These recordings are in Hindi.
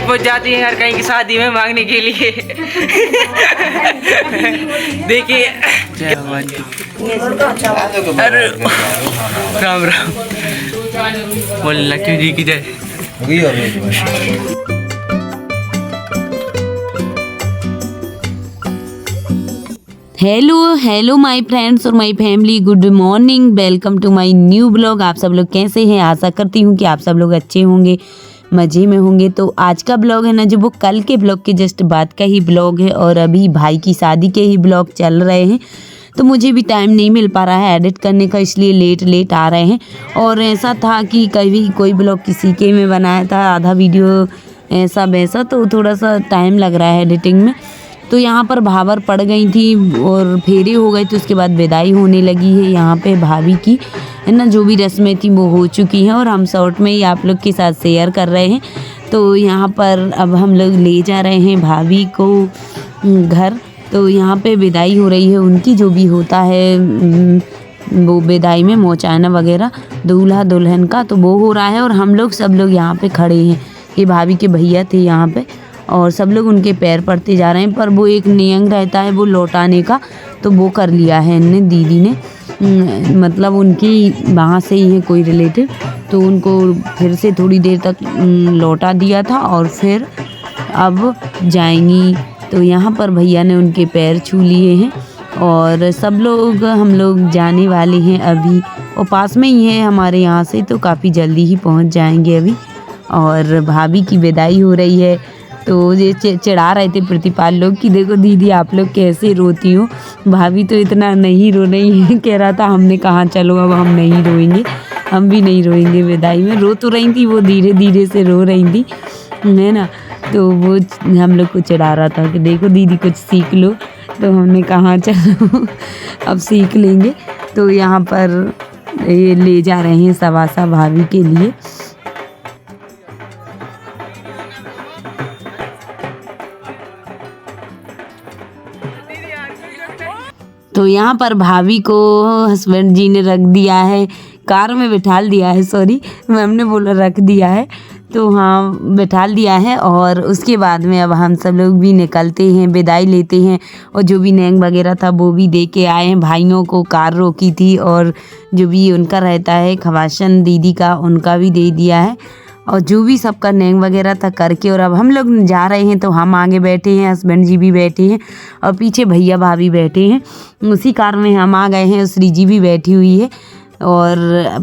कहीं पहुंच जाती है हर कहीं की शादी में मांगने के लिए। देखिए अरे राम राम बोल लक्ष्मी जी की जय। हेलो माय फ्रेंड्स और my family, good morning, welcome to my new blog. आप सब लोग कैसे हैं? आशा करती हूँ कि आप सब लोग अच्छे होंगे, मज़े में होंगे। तो आज का ब्लॉग है ना जो वो कल के ब्लॉग के जस्ट बाद का ही ब्लॉग है और अभी भाई की शादी के ही ब्लॉग चल रहे हैं, तो मुझे भी टाइम नहीं मिल पा रहा है एडिट करने का, इसलिए लेट आ रहे हैं। और ऐसा था कि कभी कोई ब्लॉग किसी के में बनाया था, आधा वीडियो ऐसा वैसा, तो थोड़ा सा टाइम लग रहा है एडिटिंग में। तो यहाँ पर भावर पड़ गई थी और फेरे हो गए, तो उसके बाद विदाई होने लगी है यहाँ पे भाभी की, है ना। जो भी रस्में थी वो हो चुकी हैं और हम शॉर्ट में ही आप लोग के साथ शेयर कर रहे हैं। तो यहाँ पर अब हम लोग ले जा रहे हैं भाभी को घर। तो यहाँ पे विदाई हो रही है उनकी, जो भी होता है वो विदाई में मोचाना वगैरह दूल्हा दुल्हन का, तो वो हो रहा है। और हम लोग सब लोग यहाँ पे खड़े हैं, ये भाभी के भैया थे यहाँ पे, और सब लोग उनके पैर पड़ते जा रहे हैं। पर वो एक नियम रहता है वो लौटाने का, तो वो कर लिया है इनने, दीदी ने, मतलब उनकी वहाँ से ही है कोई रिलेटिव, तो उनको फिर से थोड़ी देर तक लौटा दिया था और फिर अब जाएंगी। तो यहाँ पर भैया ने उनके पैर छू लिए हैं और सब लोग हम लोग जाने वाले हैं अभी, और पास में ही है हमारे यहाँ से, तो काफ़ी जल्दी ही पहुँच जाएंगे अभी। और भाभी की विदाई हो रही है, तो ये चिढ़ा रहे थे प्रतिपाल लोग कि देखो दीदी आप लोग कैसे रोती हो, भाभी तो इतना नहीं रो रही है। कह रहा था हमने कहा चलो अब हम नहीं रोएंगे, हम भी नहीं रोएंगे विदाई में। रो तो रही थी वो, धीरे धीरे से रो रही थी, है ना। तो वो हम लोग को चिढ़ा रहा था कि देखो दीदी कुछ सीख लो, तो हमने कहा चलो अब सीख लेंगे। तो यहाँ पर ये ले जा रहे हैं सवासा भाभी के लिए। तो यहाँ पर भाभी को हस्बैंड जी ने रख दिया है, कार में बिठाल दिया है, सॉरी मैम ने बोला रख दिया है, तो हाँ बिठाल दिया है। और उसके बाद में अब हम सब लोग भी निकलते हैं, विदाई लेते हैं। और जो भी नैंग वगैरह था वो भी दे के आए हैं, भाइयों को कार रोकी थी, और जो भी उनका रहता है खवासन दीदी का, उनका भी दे दिया है। और जो भी सबका नैंग वगैरह था करके, और अब हम लोग जा रहे हैं। तो हम आगे बैठे हैं, हस्बैंड जी भी बैठे हैं और पीछे भैया भाभी बैठे हैं। उसी कार में हम आ गए हैं, श्री जी भी बैठी हुई है और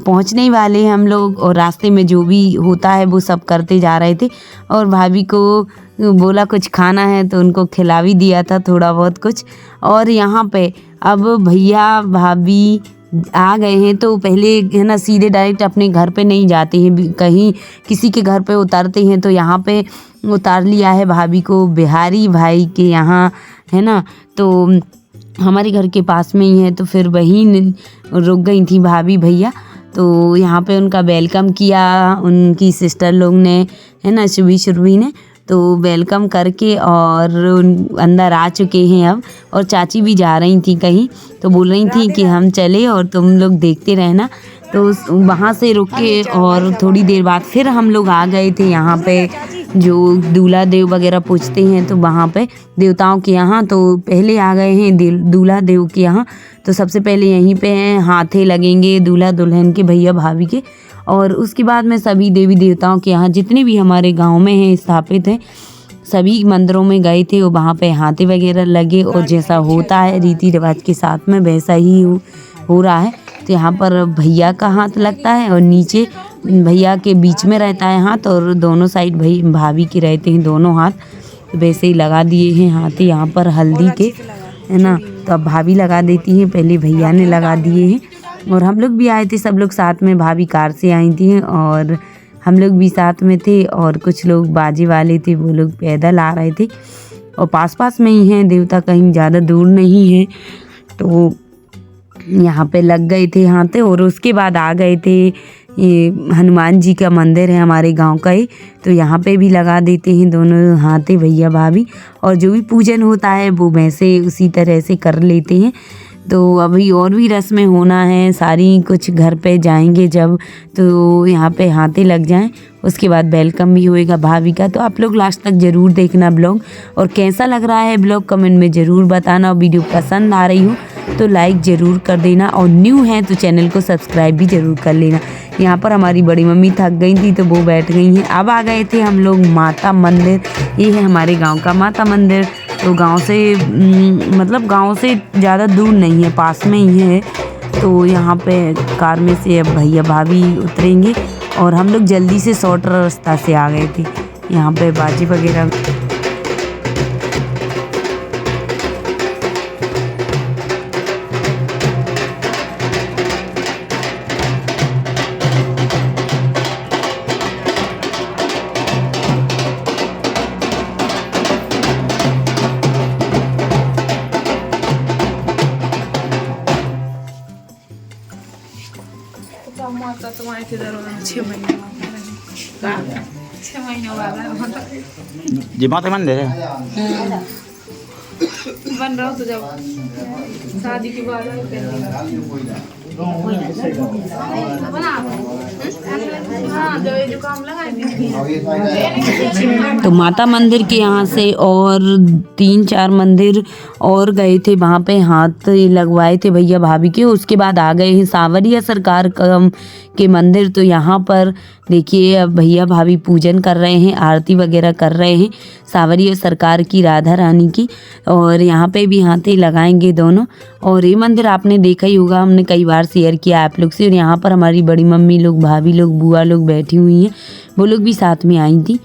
पहुंचने ही वाले हैं हम लोग। और रास्ते में जो भी होता है वो सब करते जा रहे थे। और भाभी को बोला कुछ खाना है तो उनको खिला भी दिया था थोड़ा बहुत कुछ। और यहाँ पे अब भैया भाभी आ गए हैं, तो पहले है ना सीधे डायरेक्ट अपने घर पे नहीं जाते हैं, कहीं किसी के घर पे उतरते हैं। तो यहाँ पे उतार लिया है भाभी को बिहारी भाई के यहाँ, है ना। तो हमारे घर के पास में ही है, तो फिर वहीं रुक गई थी भाभी भैया। तो यहाँ पे उनका वेलकम किया उनकी सिस्टर लोग ने, है ना, शुभी ने। तो वेलकम करके और अंदर आ चुके हैं अब। और चाची भी जा रही थी कहीं, तो बोल रही थी कि हम चले और तुम लोग देखते रहना। तो वहाँ से रुक के और थोड़ी देर बाद फिर हम लोग आ गए थे यहाँ पे, जो दूल्हा देव वगैरह पूछते हैं तो वहाँ पे देवताओं के यहाँ। तो पहले आ गए हैं दूल्हा देव के यहाँ। तो सबसे पहले यहीं पे हैं, हाथे लगेंगे दूल्हा दुल्हन के, भैया भाभी के। और उसके बाद में सभी देवी देवताओं के यहाँ जितने भी हमारे गांव में हैं स्थापित हैं, सभी मंदिरों में गए थे और वहाँ पे हाथे वगैरह लगे। और जैसा होता है रीति रिवाज के साथ में वैसा ही हो रहा है। तो यहाँ पर भैया का हाथ लगता है और नीचे भैया के बीच में रहता है हाथ, और दोनों साइड भाभी के रहते हैं दोनों हाथ। तो वैसे ही लगा दिए हैं हाथ यहाँ पर हल्दी के, है ना। तो अब भाभी लगा देती हैं, पहले भैया ने लगा दिए हैं। और हम लोग भी आए थे, सब लोग साथ में, भाभी कार से आई थी और हम लोग भी साथ में थे। और कुछ लोग बाजे वाले थे, वो लोग पैदल आ रहे थे। और पास में ही हैं देवता, कहीं ज़्यादा दूर नहीं है। तो यहाँ पे लग गए थे हाथे। और उसके बाद आ गए थे, ये हनुमान जी का मंदिर है हमारे गांव का ही, तो यहाँ पे भी लगा देते हैं दोनों हाथे भैया भाभी। और जो भी पूजन होता है वो वैसे उसी तरह से कर लेते हैं। तो अभी और भी रस्में होना है सारी, कुछ घर पे जाएंगे जब, तो यहाँ पे हाथे लग जाएं उसके बाद वेलकम भी होएगा भाभी का। तो आप लोग लास्ट तक ज़रूर देखना ब्लॉग, और कैसा लग रहा है ब्लॉग कमेंट में ज़रूर बताना। और वीडियो पसंद आ रही हो तो लाइक ज़रूर कर देना, और न्यू है तो चैनल को सब्सक्राइब भी ज़रूर कर लेना। यहाँ पर हमारी बड़ी मम्मी थक गई थी तो वो बैठ गई हैं। अब आ गए थे हम लोग माता मंदिर। ये है हमारे गांव का माता मंदिर। तो गांव से मतलब गांव से ज़्यादा दूर नहीं है, पास में ही है। तो यहाँ पे कार में से अब भैया भाभी उतरेंगे, और हम लोग जल्दी से शॉर्ट रास्ता से आ गए थे। यहाँ पे बाजी वगैरह माता तो वहाँ थे दरवाजा 6 महीने बाद 6 महीने बाद जी माता मंदिर है। बन रहा तो जब शादी के बाद हाँ जो काम लगा। तो माता मंदिर के यहाँ से और 3-4 मंदिर और गए थे, वहाँ पे हाथ लगवाए थे भैया भाभी के। उसके बाद आ गए हैं सांवरिया सरकार के मंदिर। तो यहाँ पर देखिए अब भैया भाभी पूजन कर रहे हैं, आरती वगैरह कर रहे हैं सांवरिया सरकार की, राधा रानी की। और यहाँ पे भी हाथ लगाएंगे दोनों। और ये मंदिर आपने देखा ही होगा, हमने कई बार शेयर किया आप लोग से। और यहाँ पर हमारी बड़ी मम्मी लोग, भाभी लोग, बुआ लोग बैठी हुई हैं, वो लोग भी साथ में आई थी।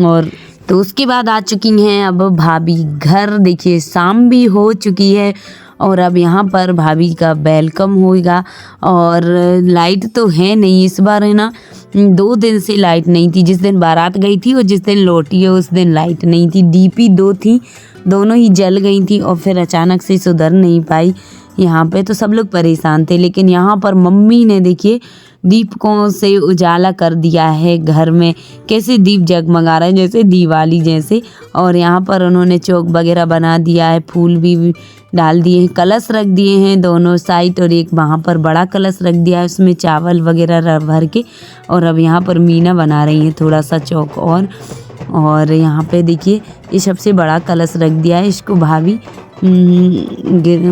और तो उसके बाद आ चुकी हैं अब भाभी घर। देखिए शाम भी हो चुकी है, और अब यहाँ पर भाभी का वेलकम होएगा। और लाइट तो है नहीं इस बार, है ना, 2 दिन से लाइट नहीं थी। जिस दिन बारात गई थी और जिस दिन लौटी है उस दिन लाइट नहीं थी। डीपी 2 थी, दोनों ही जल गई थी, और फिर अचानक से सुधर नहीं पाई। यहाँ पे तो सब लोग परेशान थे, लेकिन यहाँ पर मम्मी ने देखिए दीपकों से उजाला कर दिया है घर में। कैसे दीप जगमगा रहे हैं जैसे दिवाली जैसे। और यहाँ पर उन्होंने चौक वगैरह बना दिया है, फूल भी डाल दिए हैं, कलश रख दिए हैं दोनों साइड, और एक वहाँ पर बड़ा कलश रख दिया है उसमें चावल वगैरह भर के। और अब यहाँ पर मीना बना रही हैं थोड़ा सा चौक और यहाँ पे देखिए ये सबसे बड़ा कलश रख दिया है, इसको भाभी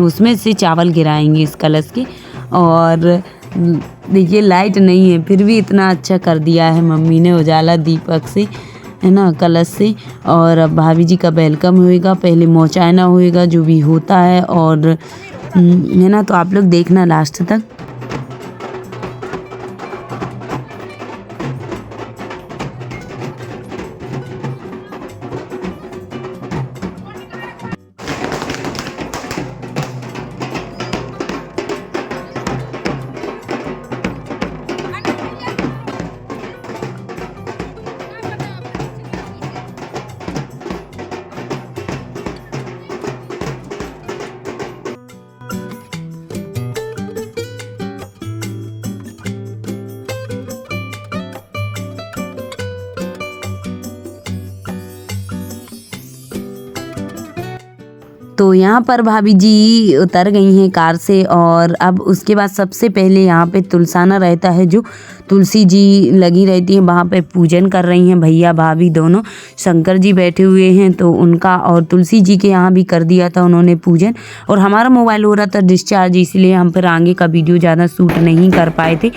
उसमें से चावल गिराएंगे इस कलश के। और देखिए लाइट नहीं है फिर भी इतना अच्छा कर दिया है मम्मी ने उजाला दीपक से, है ना, कलश से। और अब भाभी जी का वेलकम होएगा, पहले मोचायना होएगा जो भी होता है, और है ना। तो आप लोग देखना लास्ट तक। तो यहाँ पर भाभी जी उतर गई हैं कार से, और अब उसके बाद सबसे पहले यहाँ पे तुलसाना रहता है, जो तुलसी जी लगी रहती हैं वहाँ पे पूजन कर रही हैं भैया भाभी दोनों। शंकर जी बैठे हुए हैं तो उनका, और तुलसी जी के यहाँ भी कर दिया था उन्होंने पूजन। और हमारा मोबाइल हो रहा था डिस्चार्ज, इसलिए हम फिर आगे का वीडियो ज़्यादा शूट नहीं कर पाए थे।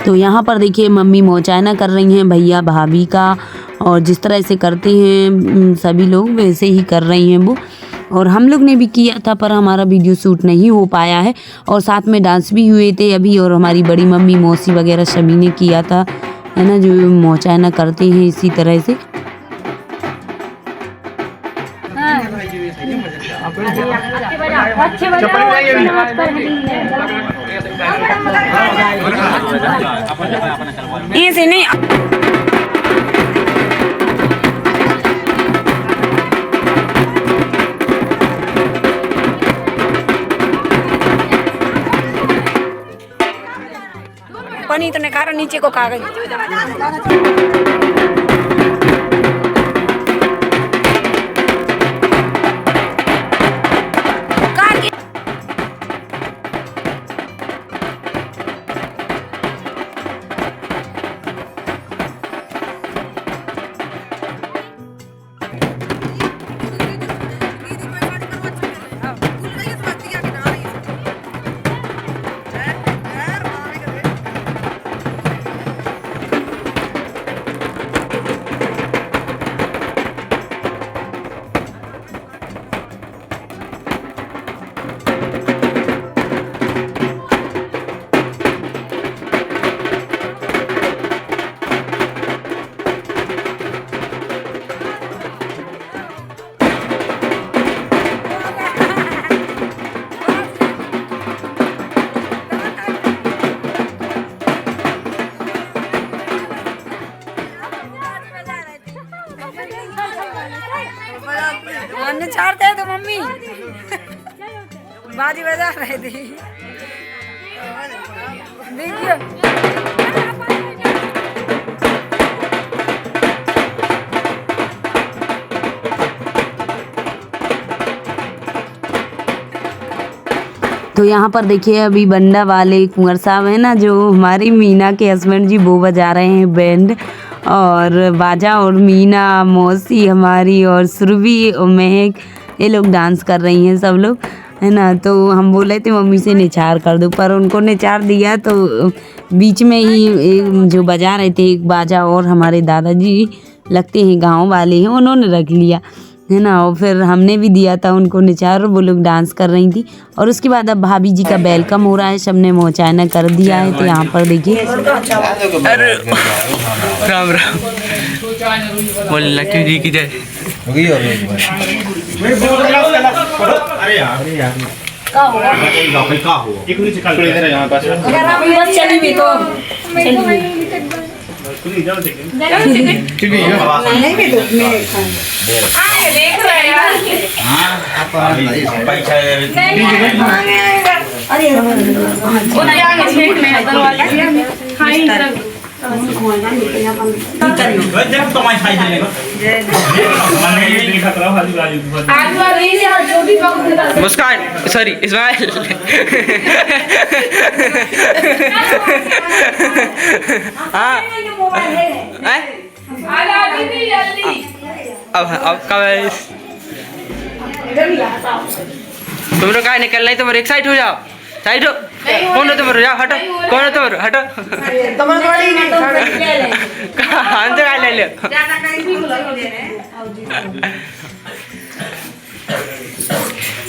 तो यहाँ पर देखिए मम्मी मोचायना कर रही हैं भैया भाभी का, और जिस तरह से करते हैं सभी लोग वैसे ही कर रही हैं वो। और हम लोग ने भी किया था पर हमारा वीडियो शूट नहीं हो पाया है। और साथ में डांस भी हुए थे अभी, और हमारी बड़ी मम्मी मौसी वगैरह सभी ने किया था, है ना, जो मोचायना करते हैं इसी तरह से। ऐसे नहीं पानी तो निकारा नीचे को कागज चारते हैं तो मम्मी बाजी बजा रहे थे देखिए तो यहाँ पर देखिए अभी बंडा वाले कुंवर साहब हैं ना, जो हमारी मीना के हस्बैंड जी, वो बजा रहे हैं बैंड और बाजा, और मीना मौसी हमारी और सुरभि और महक ये लोग डांस कर रही हैं सब लोग, है ना। तो हम बोले थे मम्मी से निचार कर दो, पर उनको निचार दिया तो बीच में ही जो बजा रहे थे एक बाजा, और हमारे दादाजी लगते हैं गांव वाले हैं, उन्होंने रख लिया, है ना। और फिर हमने भी दिया था उनको निचार, वो लोग डांस कर रही थी। और उसके बाद अब भाभी जी का वेलकम हो रहा है, सबने मोचाना कर दिया है। तो यहाँ पर देखिए राम राम बोल लक्ष्मी जी की जय। मुस्कान सॉरी इस्माइल हाँ अब कब तुम लोग कहाँ निकल रही, तुम एक साइड हो जाओ, साइड हो। कौन हो तुम, जाओ हटो, कौन हो तुम, हटो। हम तो ले लो।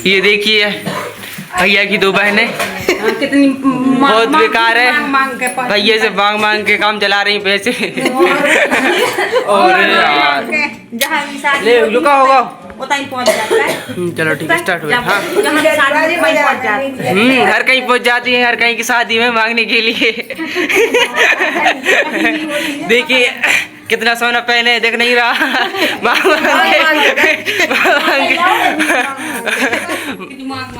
ये देखिए भैया की दो बहनें कितनी बहुत बेकार है, भैया से मांग मांग के काम चला रही पैसे। और ले लुका होगा पहुंच जाता है। चलो ठीक है स्टार्ट हुआ। हाँ हर कहीं पहुंच जाती है, हर कहीं की शादी में मांगने के लिए। देखिए कितना सोना पहने देख नहीं रहा।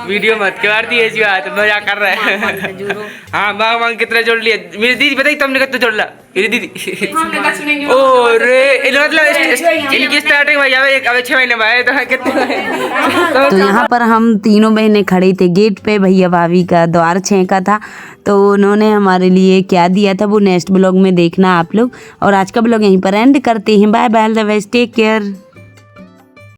वीडियो मत कर दी ऐसी बात, मजाक कर रहा है। हाँ मांग मांग कितना जोड़ लिया। मेरी दीदी बताइए तुमने कितना जोड़ ला, मेरी दीदी। और मतलब इनकी स्टार्टिंग अब 6 महीने में तो कितने। तो यहाँ पर हम तीनों बहनें खड़े थे गेट पे, भैया भाभी का द्वार छेका था, तो उन्होंने हमारे लिए क्या दिया था वो नेक्स्ट ब्लॉग में देखना आप लोग। और आज का ब्लॉग यहीं पर एंड करते हैं। Bye bye, take care.